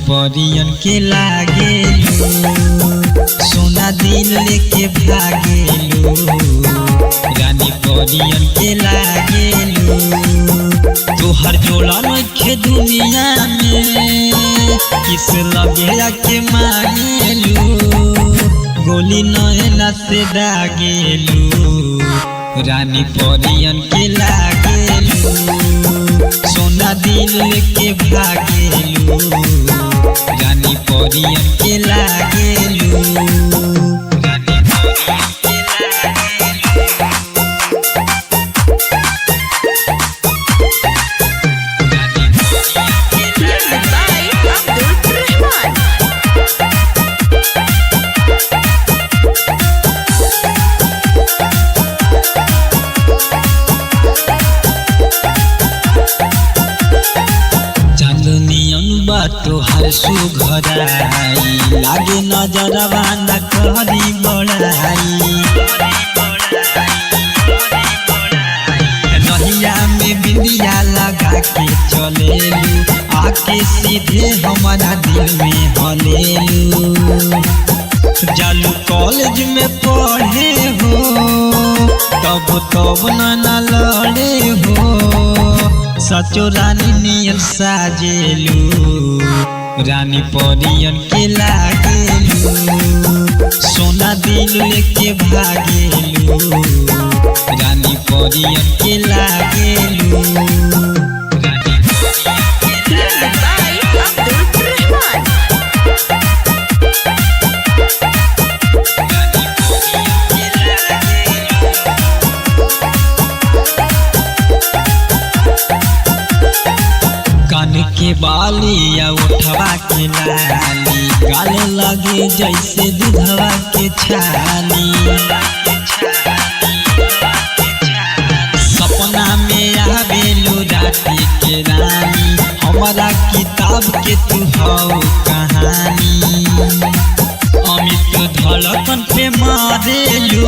परियन के लागेलू, सोना दिल लेके भागेलू, रानी परियन के लागेलू। तोहर जोड़ा नइखे दुनिया में, किस लगे के मांगेलू, गोली नैना से दागेलू, रानी परियन के लागेलू, सोना दिल लेके भागेलू, रानी परियन के लागेलू, रानी परियन के तोहर सुघराई लागे नजरवा न करी बड़ाई, रहिया में बिंदिया लगा के चलेलू, आके सीधे हमारा दिल में हलेलू। जालू कॉलेज में पढ़े हो, तब ना लड़े हो, सचो रानी नियन साजेलू, रानी परियन के लागेलू, सोना दिल लेके भागेलू, रानी परियन के लागेलू, रानी परियन के के बाली या उठवा के लाली, गाले लगे जैसे दूधवा के छाली, सपना में आवेलू राती के रानी, हमारा किताब के तू हो कहानी, अमित धड़कन पे मारेलू,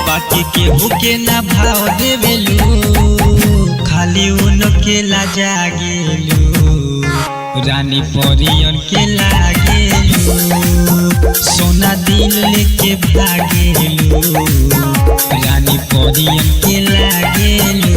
बाकी केहू के ना भाव देवेलू, खाली उनके ला जागेलू, रानी परियन के लागेलू, सोना दिल लेके भागेलू, रानी परियन के लागेलू।